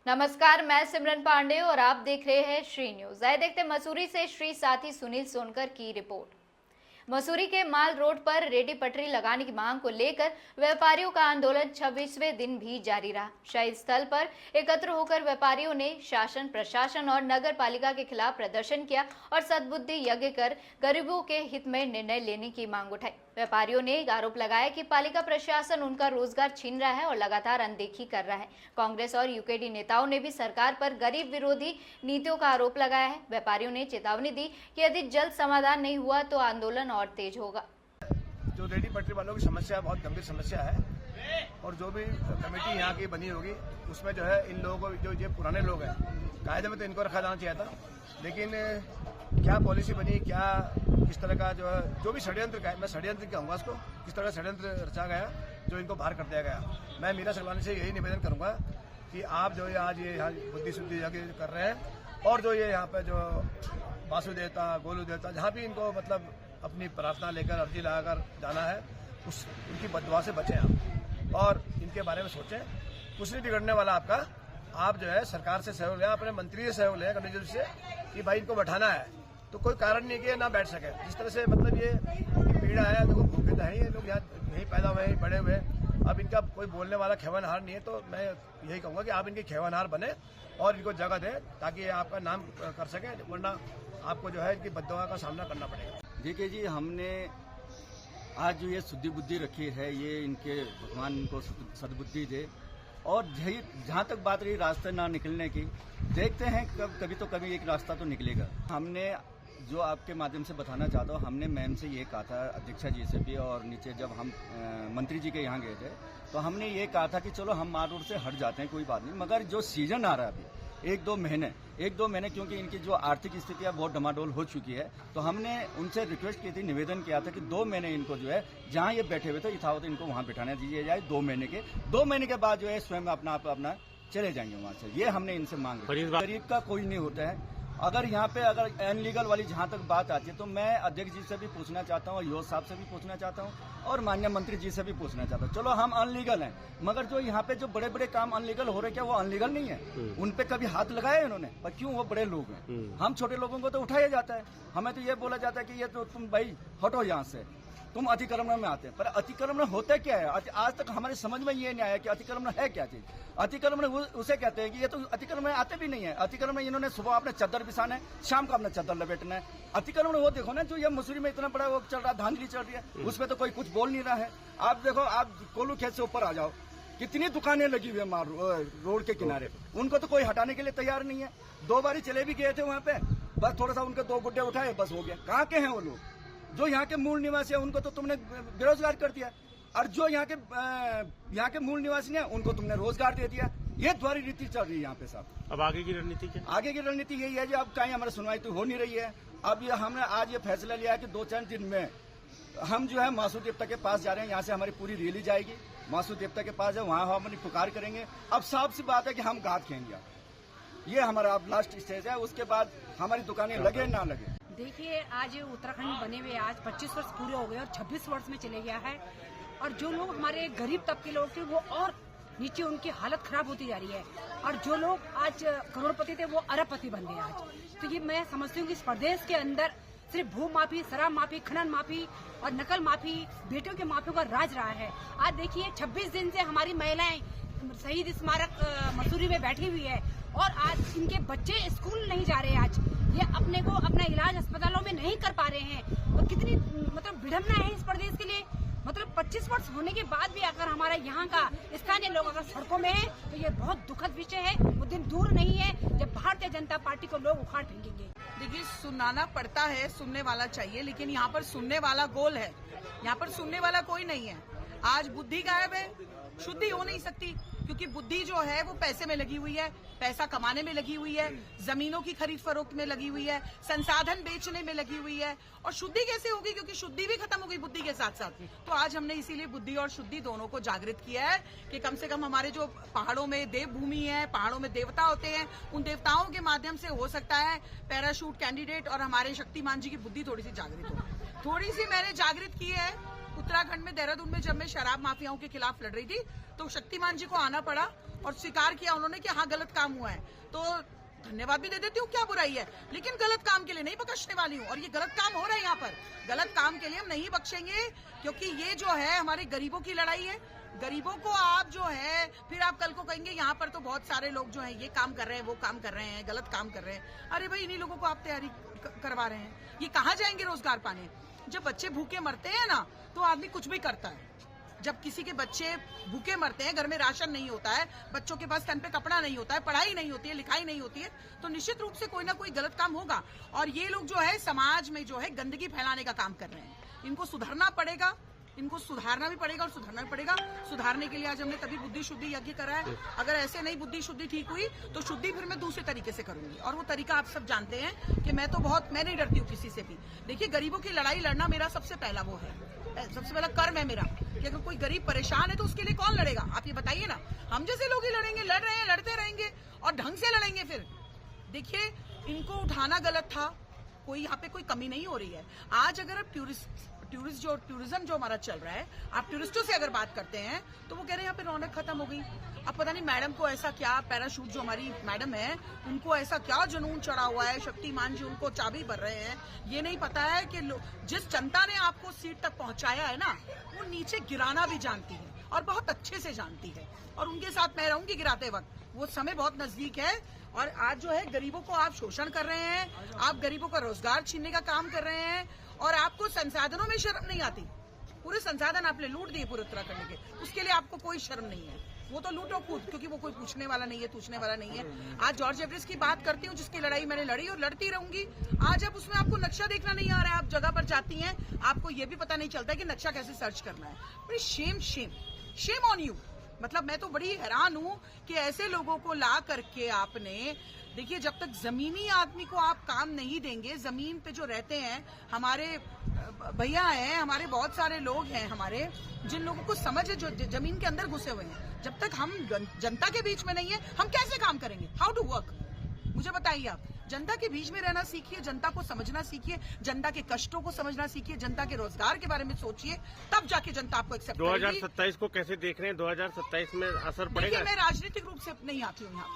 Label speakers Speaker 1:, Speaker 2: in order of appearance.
Speaker 1: नमस्कार, मैं सिमरन पांडे और आप देख रहे हैं श्री न्यूज। आइए देखते मसूरी से श्री साथी सुनील सोनकर की रिपोर्ट। मसूरी के माल रोड पर रेडी पटरी लगाने की मांग को लेकर व्यापारियों का आंदोलन 26वें दिन भी जारी रहा। शहीद स्थल पर एकत्र होकर व्यापारियों ने शासन, प्रशासन और नगर पालिका के खिलाफ प्रदर्शन किया और सद्बुद्धि यज्ञ कर गरीबों के हित में निर्णय लेने की मांग उठाई। व्यापारियों ने आरोप लगाया कि पालिका प्रशासन उनका रोजगार छीन रहा है और लगातार अनदेखी कर रहा है। कांग्रेस और यूकेडी नेताओं ने भी सरकार पर गरीब विरोधी नीतियों का आरोप लगाया है। व्यापारियों ने चेतावनी दी कि यदि जल्द समाधान नहीं हुआ तो आंदोलन और तेज होगा।
Speaker 2: जो रेडी पटरी वालों की समस्या बहुत गंभीर समस्या है और जो भी कमेटी यहाँ की बनी होगी उसमें जो है इन लोगों को, जो ये पुराने लोग हैं, कायदे में तो इनको रखा जाना चाहिए था, लेकिन क्या पॉलिसी बनी, क्या किस तरह का जो है, जो भी षड्यंत्र का, मैं षड्यंत्र कहूँगा उसको, किस तरह का षड्यंत्र रचा गया जो इनको बाहर कर दिया गया। मैं मीरा सकलानी से यही निवेदन करूंगा कि आप जो आज ये यहाँ बुद्धि शुद्धि यज्ञ कर रहे हैं और जो ये यहाँ पे जो वासु देवता, गोलू देवता, जहाँ भी इनको मतलब अपनी प्रार्थना लेकर, अर्जी लगाकर जाना है, उनकी बददुआ से बचें आप और इनके बारे में सोचें। कुछ नहीं बिगड़ने वाला आपका। आप जो है सरकार से सहयोग लें, अपने मंत्री से सहयोग लें, कमिश्नर से, कि भाई इनको बैठाना है, तो कोई कारण नहीं कि ना बैठ सके। जिस तरह से मतलब ये पीड़ा है, देखो भूखे तो है, ये लोग यहाँ यहीं पैदा हुए, यहीं बड़े हुए, अब इनका कोई बोलने वाला खेवनहार नहीं है, तो मैं यही कहूँगा कि आप इनके खेवनहार बने और इनको जगह दें ताकि ये आपका नाम कर सके, वरना आपको जो है इनकी बददुआ का सामना करना पड़ेगा।
Speaker 3: देखिए जी, हमने आज जो ये शुद्धि बुद्धि रखी है, ये इनके भगवान इनको सद्बुद्धि दे। और जहाँ तक बात रही रास्ते ना निकलने की, देखते हैं कभी तो कभी एक रास्ता तो निकलेगा। हमने जो आपके माध्यम से बताना चाहता हूँ, हमने मैम से ये कहा था, अध्यक्षा जी से भी, और नीचे जब हम मंत्री जी के यहाँ गए थे तो हमने ये कहा था कि चलो हम माल रोड से हट जाते हैं, कोई बात नहीं, मगर जो सीजन आ रहा है अभी एक दो महीने क्योंकि इनकी जो आर्थिक स्थितियां बहुत डमाडोल हो चुकी है, तो हमने उनसे रिक्वेस्ट की थी, निवेदन किया था कि 2 महीने इनको जो है जहां ये बैठे हुए थे यथावत इनको वहां बिठाने दीजिए जाए। 2 महीने के बाद जो है स्वयं अपना चले जाएंगे वहां से। ये हमने इनसे मांग रही। गरीब का कोई नहीं होता है। अगर यहाँ पे अगर अनलीगल वाली जहाँ तक बात आती है तो मैं अध्यक्ष जी से भी पूछना चाहता हूँ, योग साहब से भी पूछना चाहता हूँ और माननीय मंत्री जी से भी पूछना चाहता हूँ। चलो हम अनलीगल हैं, मगर जो यहाँ पे जो बड़े बड़े काम अनलीगल हो रहे, क्या वो अनलीगल नहीं है? उन पे कभी हाथ लगाया इन्होंने? पर क्यों? वो बड़े लोग हैं। हम छोटे लोगों को तो उठाया जाता है, हमें तो ये बोला जाता है कि ये तो तुम भाई हटो यहाँ से, तुम अतिक्रमण में आते हैं। पर अतिक्रमण होता क्या है? आज तक हमारे समझ में ये नहीं आया कि अतिक्रमण है क्या चीज। अतिक्रमण उसे कहते हैं कि ये तो अतिक्रमण आते भी नहीं है। अतिक्रमण इन्होंने सुबह अपने चादर बिछाना है, शाम को अपना चादर लपेटना है। अतिक्रमण वो देखो ना, जो ये मसूरी में इतना बड़ा वो चल रहा है, धांधली चल रही है, उसमें तो कोई कुछ बोल नहीं रहा है। आप देखो, आप कोलू खेत से ऊपर आ जाओ, कितनी दुकानें लगी हुई है रोड के किनारे, उनको तो कोई हटाने के लिए तैयार नहीं है। 2 बार चले भी गए थे वहां पे, बस थोड़ा सा उनके 2 गुड्डे उठाए, बस हो गया। कहाँ के हैं वो लोग? जो यहाँ के मूल निवासी है उनको तो तुमने बेरोजगार कर दिया, और जो यहाँ के मूल निवासी हैं उनको तुमने रोजगार दे दिया। ये द्वारी नीति चल रही है यहाँ पे साहब।
Speaker 4: अब आगे की रणनीति क्या?
Speaker 2: आगे की रणनीति यही है जो अब कहीं हमारी सुनवाई तो हो नहीं रही है। अब ये हमने आज ये फैसला लिया है कि 2-4 दिन में हम जो है मासू देवता के पास जा रहे हैं। यहाँ से हमारी पूरी रैली जाएगी, मासू देवता के पास है, वहाँ हम अपनी पुकार करेंगे। अब साफ सी बात है कि हम घात खेलेंगे। ये हमारा अब लास्ट स्टेज है, उसके बाद हमारी दुकानें लगे ना लगे।
Speaker 5: देखिए, आज उत्तराखंड में बने हुए आज 25 वर्ष पूरे हो गए और 26 वर्ष में चले गया है। और जो लोग हमारे गरीब तबके लोग थे वो और नीचे, उनकी हालत खराब होती जा रही है। और जो लोग आज करोड़पति थे वो अरबपति बन गए आज। तो ये मैं समझती हूँ कि इस प्रदेश के अंदर सिर्फ भू माफी, शराब माफी, खनन माफी और नकल माफी, बेटियों के माफियों का राज रहा है। आज देखिए 26 दिन से हमारी महिलाएं शहीद स्मारक मसूरी में बैठी हुई है और आज इनके बच्चे स्कूल नहीं जा रहे हैं। आज ये अपने को अपना इलाज अस्पतालों में नहीं कर पा रहे हैं। और कितनी मतलब विडम्बना है इस प्रदेश के लिए। मतलब 25 वर्ष होने के बाद भी अगर हमारा यहाँ का स्थानीय लोग अगर सड़कों में है तो ये बहुत दुखद विषय है। वो दिन दूर नहीं है जब भारतीय जनता पार्टी को लोग उखाड़ फेंकेंगे।
Speaker 6: देखिए, सुनाना पड़ता है, सुनने वाला चाहिए, लेकिन यहाँ पर सुनने वाला गोल है, यहाँ पर सुनने वाला कोई नहीं है। आज बुद्धि गायब है, शुद्धि हो नहीं सकती, क्योंकि बुद्धि जो है वो पैसे में लगी हुई है, पैसा कमाने में लगी हुई है, जमीनों की खरीद फरोख्त में लगी हुई है, संसाधन बेचने में लगी हुई है। और शुद्धि कैसे होगी? क्योंकि शुद्धि भी खत्म हो गई बुद्धि के साथ साथ। तो आज हमने इसीलिए बुद्धि और शुद्धि दोनों को जागृत किया है कि कम से कम हमारे जो पहाड़ों में देवभूमि है, पहाड़ों में देवता होते हैं, उन देवताओं के माध्यम से हो सकता है पैराशूट कैंडिडेट और हमारे शक्तिमान जी की बुद्धि थोड़ी सी जागृत हो। थोड़ी सी मैंने जागृत की है। उत्तराखंड में, देहरादून में जब मैं शराब माफियाओं के खिलाफ लड़ रही थी तो शक्तिमान जी को आना पड़ा और स्वीकार किया उन्होंने कि हाँ गलत काम हुआ है, तो धन्यवाद भी दे देती हूँ, क्या बुराई है। लेकिन गलत काम के लिए नहीं बख्शने वाली हूँ, और ये गलत काम हो रहा है यहाँ पर। गलत काम के लिए हम नहीं बख्शेंगे, क्योंकि ये जो है हमारे गरीबों की लड़ाई है। गरीबों को आप जो है फिर आप कल को कहेंगे यहाँ पर तो बहुत सारे लोग जो है ये काम कर रहे हैं, वो काम कर रहे हैं, गलत काम कर रहे हैं। अरे भाई, इन्हीं लोगों को आप तैयारी करवा रहे हैं, ये कहाँ जाएंगे रोजगार पाने। जब बच्चे भूखे मरते हैं ना, तो आदमी कुछ भी करता है। जब किसी के बच्चे भूखे मरते हैं, घर में राशन नहीं होता है, बच्चों के पास तन पे कपड़ा नहीं होता है, पढ़ाई नहीं होती है, लिखाई नहीं होती है, तो निश्चित रूप से कोई ना कोई गलत काम होगा। और ये लोग जो है समाज में जो है गंदगी फैलाने का काम कर रहे हैं। इनको सुधरना पड़ेगा, इनको सुधारना भी पड़ेगा और सुधरना भी पड़ेगा। सुधारने के लिए आज हमने तभी बुद्धि शुद्धि यज्ञ करा है। अगर ऐसे नहीं बुद्धि शुद्धि ठीक हुई तो शुद्धि फिर मैं दूसरे तरीके से करूंगी, और वो तरीका आप सब जानते हैं कि मैं नहीं डरती हूँ किसी से भी। देखिए, गरीबों की लड़ाई लड़ना मेरा सबसे पहला वो है, सबसे पहला कर्म है मेरा, कि अगर कोई गरीब परेशान है तो उसके लिए कौन लड़ेगा, आप ये बताइए ना। हम जैसे लोग ही लड़ेंगे, लड़ रहे हैं, लड़ते रहेंगे और ढंग से लड़ेंगे। फिर देखिए, इनको उठाना गलत था, कोई यहाँ पे कोई कमी नहीं हो रही है। आज अगर आप टूरिज्म जो हमारा चल रहा है, आप टूरिस्टों से अगर बात करते हैं तो वो कह रहे हैं यहाँ पे रौनक खत्म हो गई। अब पता नहीं मैडम को ऐसा क्या, पैराशूट जो हमारी मैडम है उनको ऐसा क्या जुनून चढ़ा हुआ है, शक्तिमान जी उनको चाबी भर रहे हैं। ये नहीं पता है कि जिस जनता ने आपको सीट तक पहुंचाया है ना, वो नीचे गिराना भी जानती है और बहुत अच्छे से जानती है, और उनके साथ मैं रहूंगी गिराते वक्त। वो समय बहुत नजदीक है, और आज जो है गरीबों को आप शोषण कर रहे हैं, आप गरीबों का रोजगार छीनने का काम कर रहे हैं, और आपको संसाधनों में शर्म नहीं आती। पूरे संसाधन आपने लूट दिए पूरे उत्तराखंड के, उसके लिए आपको कोई शर्म नहीं है। वो तो लूटो कूद, क्योंकि वो कोई पूछने वाला नहीं है, पूछने वाला नहीं है। आज जॉर्ज एवरेस्ट की बात करती हूँ, जिसकी लड़ाई मैंने लड़ी और लड़ती रहूंगी। आज अब उसमें आपको नक्शा देखना नहीं आ रहा है, आप जगह पर जाती हैं, आपको ये भी पता नहीं चलता कि नक्शा कैसे सर्च करना है। बड़ी शेम ऑन यू। मतलब मैं तो बड़ी हैरान हूँ कि ऐसे लोगों को ला करके आपने, देखिए, जब तक जमीनी आदमी को आप काम नहीं देंगे, जमीन पे जो रहते हैं हमारे भैया हैं, हमारे बहुत सारे लोग हैं हमारे, जिन लोगों को समझ है, जो जमीन के अंदर घुसे हुए हैं, जब तक हम जनता के बीच में नहीं है, हम कैसे काम करेंगे? हाउ टू वर्क, मुझे बताइए आप। जनता के बीच में रहना सीखिए, जनता को समझना सीखिए, जनता के कष्टों को समझना सीखिए, जनता के रोजगार के बारे में सोचिए, तब जाके जनता आपको एक्सेप्ट करेगी।
Speaker 4: 2027 को कैसे देख रहे हैं? 2027 में असर पड़ेगा?
Speaker 6: देखिए, मैं राजनीतिक रूप से नहीं आती हूँ यहाँ।